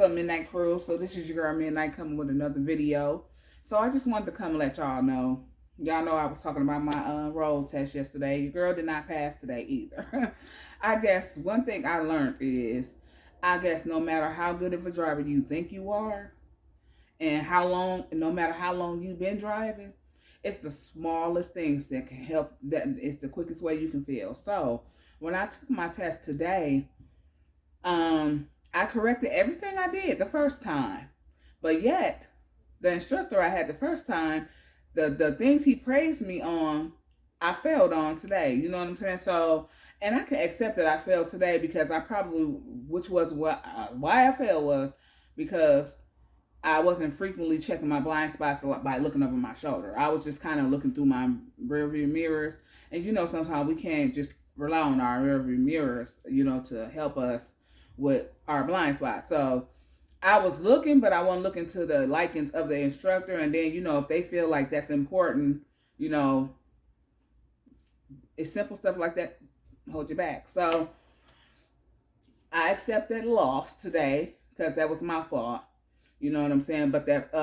up, Midnight Crew? So this is your girl Midnight coming with another video. So I just wanted to come and let y'all know. Y'all know I was talking about my road test yesterday. Your girl did not pass today either. I guess one thing I learned is, I guess no matter how good of a driver you think you are, and no matter how long you've been driving, it's the smallest things that can help. That it's the quickest way you can feel. So when I took my test today, I corrected everything I did the first time, but yet the instructor I had the first time, the things he praised me on, I failed on today. You know what I'm saying? So, and I can accept that I failed today because I probably, which was why I failed was because I wasn't frequently checking my blind spots by looking over my shoulder. I was just kind of looking through my rearview mirrors, and sometimes we can't just rely on our rearview mirrors, to help us with our blind spots. So I was looking, but I wasn't looking to the likings of the instructor. And then, if they feel like that's important, it's simple stuff like that hold you back. So I accepted loss today because that was my fault. You know what I'm saying? But that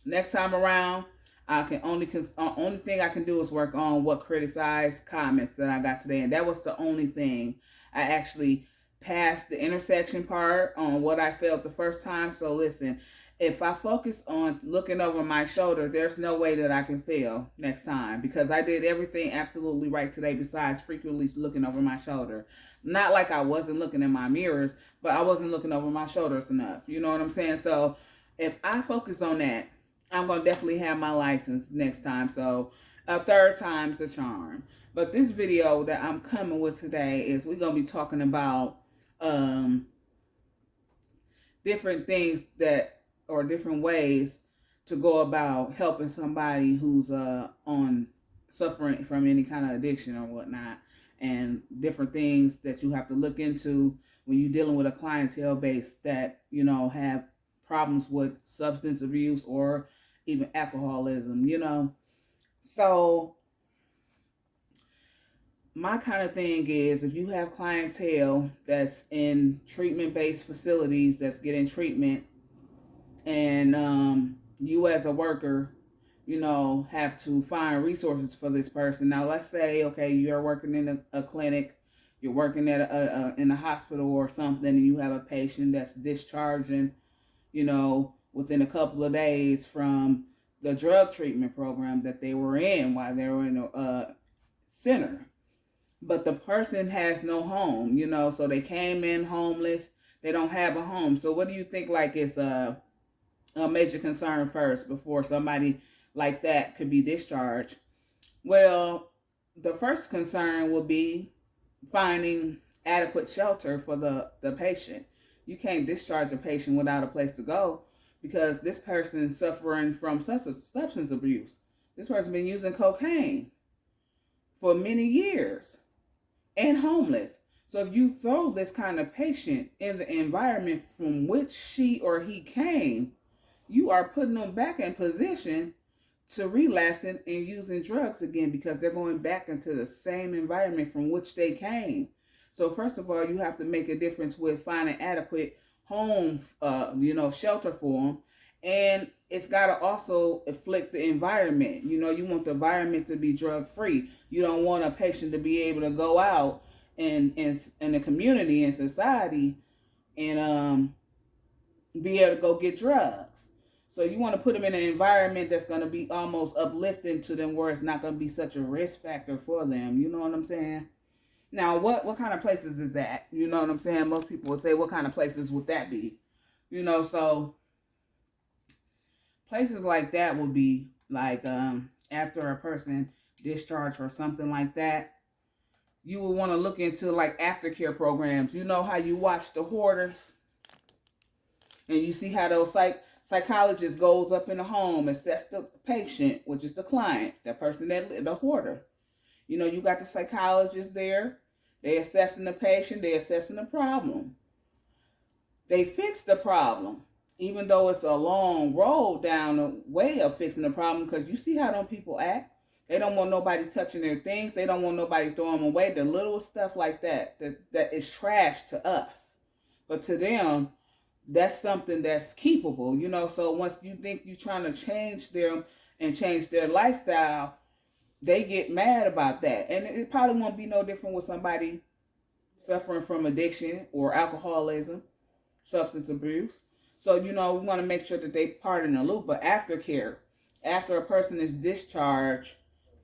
next time around, I can only thing I can do is work on what criticized comments that I got today, and that was the only thing. I actually passed the intersection part on what I felt the first time. So listen, if I focus on looking over my shoulder, there's no way that I can fail next time because I did everything absolutely right today besides frequently looking over my shoulder. Not like I wasn't looking in my mirrors, but I wasn't looking over my shoulders enough. You know what I'm saying? So if I focus on that, I'm going to definitely have my license next time. So a third time's a charm. But this video that I'm coming with today is we're going to be talking about different things or different ways to go about helping somebody who's on suffering from any kind of addiction or whatnot, and different things that you have to look into when you're dealing with a clientele base that have problems with substance abuse or even alcoholism. So my kind of thing is, if you have clientele that's in treatment-based facilities that's getting treatment, and you as a worker, have to find resources for this person. Now, let's say, okay, you're working in a clinic, you're working at in a hospital or something, and you have a patient that's discharging, within a couple of days from the drug treatment program that they were in while they were in a center. But the person has no home, so they came in homeless. They don't have a home. So what do you think is a major concern first before somebody like that could be discharged? Well, the first concern will be finding adequate shelter for the patient. You can't discharge a patient without a place to go because this person is suffering from substance abuse. This person been using cocaine for many years and homeless. So if you throw this kind of patient in the environment from which she or he came, you are putting them back in position to relapsing and using drugs again because they're going back into the same environment from which they came. So first of all, you have to make a difference with finding adequate home, shelter for them. And it's got to also afflict the environment. You want the environment to be drug free. You don't want a patient to be able to go out in the community and society and be able to go get drugs. So you want to put them in an environment that's going to be almost uplifting to them, where it's not going to be such a risk factor for them. You know what I'm saying? Now, what kind of places is that? You know what I'm saying? Most people will say, what kind of places would that be? So places like that would be like after a person discharged or something like that, you will want to look into like aftercare programs. You know how you watch The Hoarders, and you see how those psychologist goes up in the home, assess the patient, which is the client, that person, the hoarder. You got the psychologist there. They assessing the patient. They assessing the problem. They fix the problem, even though it's a long road down the way of fixing the problem, because you see how them people act. They don't want nobody touching their things. They don't want nobody throwing them away. The little stuff like that is trash to us. But to them, that's something that's keepable, you know. So once you think you're trying to change them and change their lifestyle, they get mad about that. And it probably won't be no different with somebody suffering from addiction or alcoholism, substance abuse. So, you know, we want to make sure that they part in the loop. But aftercare, after a person is discharged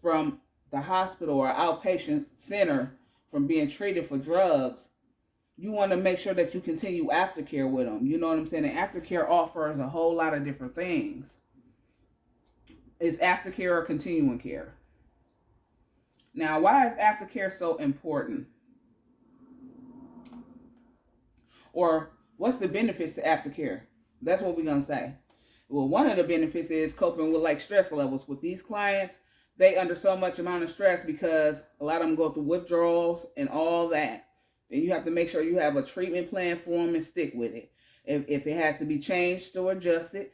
from the hospital or outpatient center from being treated for drugs, you want to make sure that you continue aftercare with them. You know what I'm saying? And aftercare offers a whole lot of different things. Is aftercare or continuing care? Now, why is aftercare so important? Or what's the benefits to aftercare? That's what we're going to say. Well, one of the benefits is coping with like stress levels. With these clients, they under so much amount of stress because a lot of them go through withdrawals and all that. Then you have to make sure you have a treatment plan for them and stick with it. If it has to be changed or adjusted,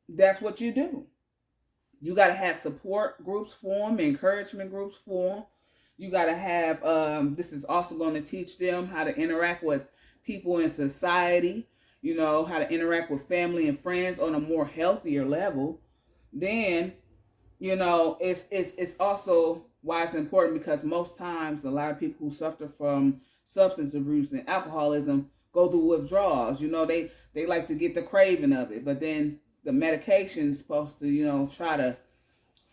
that's what you do. You got to have support groups for them, encouragement groups for them. You got to have, this is also going to teach them how to interact with people in society, you know, how to interact with family and friends on a more healthier level. Then, you know, it's also why it's important, because most times a lot of people who suffer from substance abuse and alcoholism go through withdrawals. You know, they like to get the craving of it, but then the medication is supposed to, you know, try to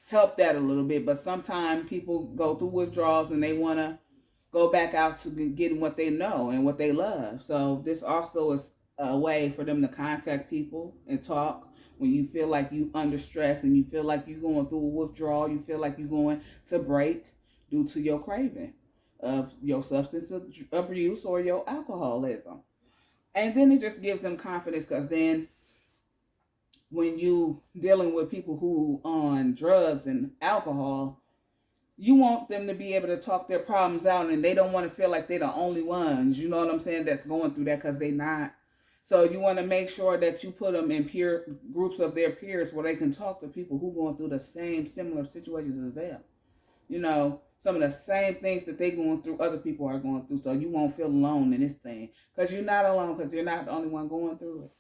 help that a little bit. But sometimes people go through withdrawals and they want to go back out to getting what they know and what they love. So this also is a way for them to contact people and talk when you feel like you under stress and you feel like you're going through a withdrawal, you feel like you're going to break due to your craving of your substance abuse or your alcoholism. And then it just gives them confidence, because then when you dealing with people who on drugs and alcohol, you want them to be able to talk their problems out, and they don't want to feel like they're the only ones, you know what I'm saying, that's going through that, because they're not. So you want to make sure that you put them in peer groups of their peers where they can talk to people who going through the same similar situations as them. You know, some of the same things that they going through, other people are going through. So you won't feel alone in this thing, because you're not alone, because you're not the only one going through it.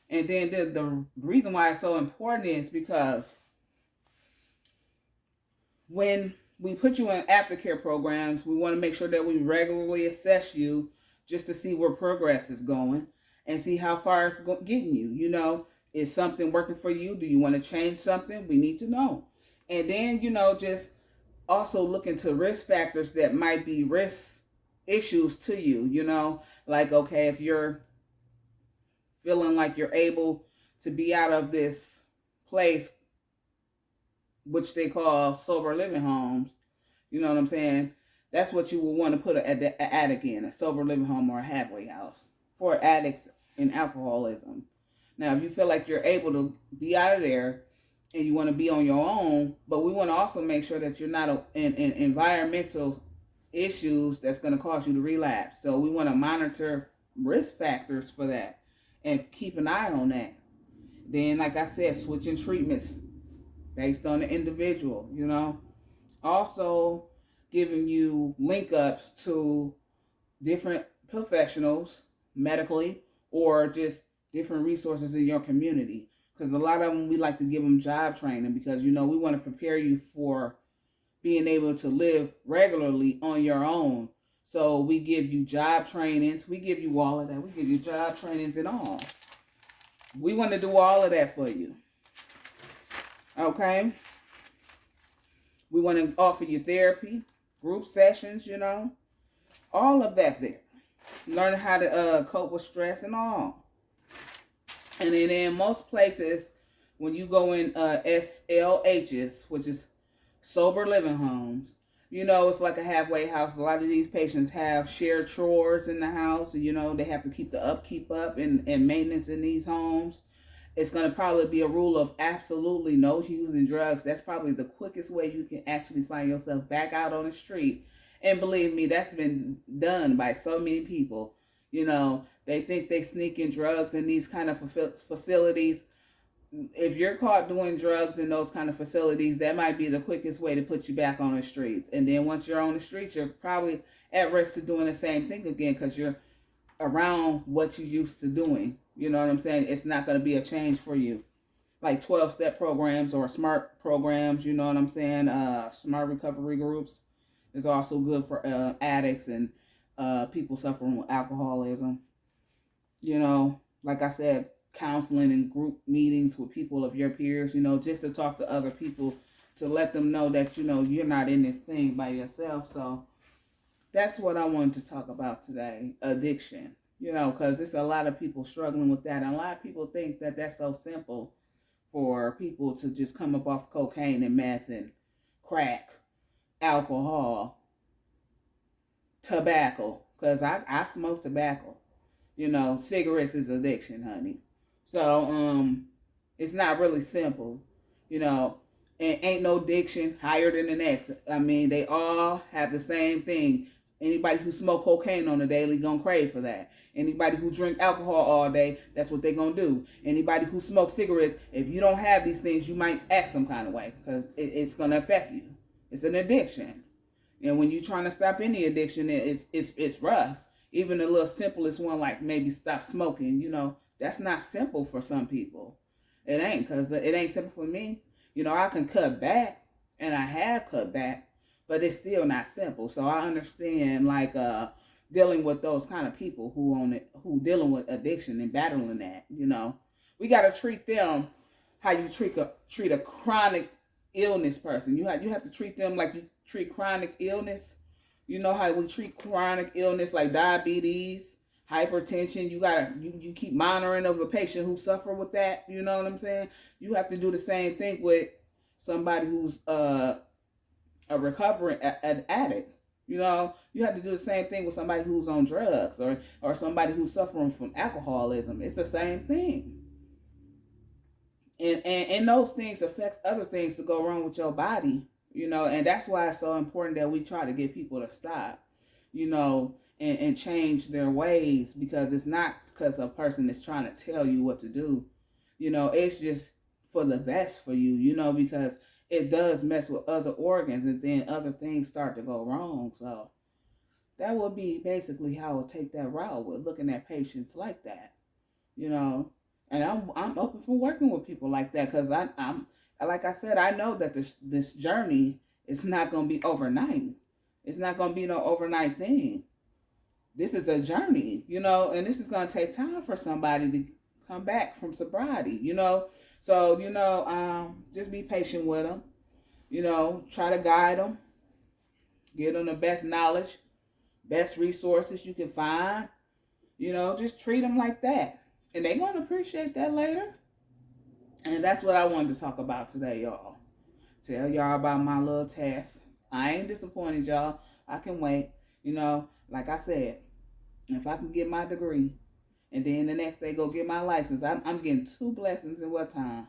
And then the reason why it's so important is because when we put you in aftercare programs, we want to make sure that we regularly assess you just to see where progress is going and see how far it's getting you. You know, is something working for you? Do you want to change something? We need to know. And then, you know, just also look into risk factors that might be risk issues to you. You know, like, okay, if you're feeling like you're able to be out of this place, which they call sober living homes, you know what I'm saying? That's what you would want to put an addict in, a sober living home or a halfway house for addicts in alcoholism. Now, if you feel like you're able to be out of there and you want to be on your own, but we want to also make sure that you're not in environmental issues that's going to cause you to relapse. So we want to monitor risk factors for that and keep an eye on that. Then, like I said, switching treatments based on the individual, you know. Also giving you link ups to different professionals medically, or just different resources in your community. Because a lot of them, we like to give them job training, because, you know, we want to prepare you for being able to live regularly on your own. So we give you job trainings. We give you all of that. We give you job trainings and all. We want to do all of that for you. Okay? We want to offer you therapy, group sessions, you know. All of that there. Learn how to cope with stress and all. And then in most places, when you go in SLHs, which is sober living homes, you know, it's like a halfway house. A lot of these patients have shared chores in the house. And, you know, they have to keep the upkeep up and maintenance in these homes. It's going to probably be a rule of absolutely no using drugs. That's probably the quickest way you can actually find yourself back out on the street. And believe me, that's been done by so many people. You know, they think they sneak in drugs in these kind of facilities. If you're caught doing drugs in those kind of facilities, that might be the quickest way to put you back on the streets. And then once you're on the streets, you're probably at risk of doing the same thing again, because you're around what you used to doing. You know what I'm saying? It's not going to be a change for you. Like 12-step programs or SMART programs, you know what I'm saying? SMART recovery groups is also good for addicts and people suffering with alcoholism. You know, like I said, counseling and group meetings with people of your peers, you know, just to talk to other people to let them know that, you know, you're not in this thing by yourself. So that's what I wanted to talk about today, addiction. You know, because there's a lot of people struggling with that. And a lot of people think that that's so simple for people to just come up off cocaine and meth and crack, alcohol, tobacco. Because I smoke tobacco. You know, cigarettes is addiction, honey. So, it's not really simple. You know, and ain't no addiction higher than the next. I mean, they all have the same thing. Anybody who smoke cocaine on the daily gonna crave for that. Anybody who drink alcohol all day, that's what they gonna do. Anybody who smokes cigarettes, if you don't have these things, you might act some kind of way because it's gonna affect you. It's an addiction, and when you're trying to stop any addiction, it's rough. Even the little simplest one, like maybe stop smoking, you know, that's not simple for some people. It ain't, because it ain't simple for me. You know, I can cut back, and I have cut back, but it's still not simple. So I understand, like, dealing with those kind of people who dealing with addiction and battling that. You know, we got to treat them how you treat a chronic illness person. You have to treat them like you treat chronic illness. You know how we treat chronic illness like diabetes, hypertension. You keep monitoring of a patient who suffer with that. You know what I'm saying? You have to do the same thing with somebody who's a recovering addict. You know, you have to do the same thing with somebody who's on drugs or somebody who's suffering from alcoholism. It's the same thing. And those things affects other things to go wrong with your body, you know, and that's why it's so important that we try to get people to stop, you know, and change their ways, because it's not because a person is trying to tell you what to do, you know, it's just for the best for you, you know, because it does mess with other organs and then other things start to go wrong. So that would be basically how I would take that route with looking at patients like that, you know. And I'm open for working with people like that, because I'm like I said, I know that this journey is not going to be overnight. It's not going to be no overnight thing. This is a journey, you know, and this is going to take time for somebody to come back from sobriety, you know. So, you know, just be patient with them, you know, try to guide them, give them the best knowledge, best resources you can find, you know, just treat them like that. And they're going to appreciate that later. And that's what I wanted to talk about today, y'all. Tell y'all about my little test. I ain't disappointed, y'all. I can wait. You know, like I said, if I can get my degree and then the next day go get my license, I'm getting 2 blessings in what time?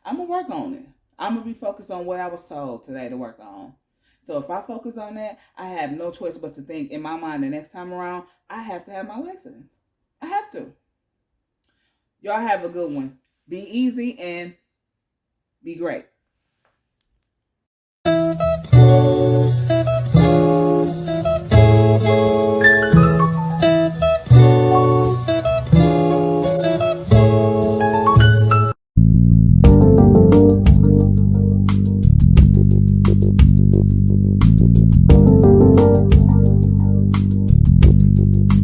I'm going to work on it. I'm going to be focused on what I was told today to work on. So if I focus on that, I have no choice but to think in my mind the next time around, I have to have my license. I have to. Y'all have a good one. Be easy and be great.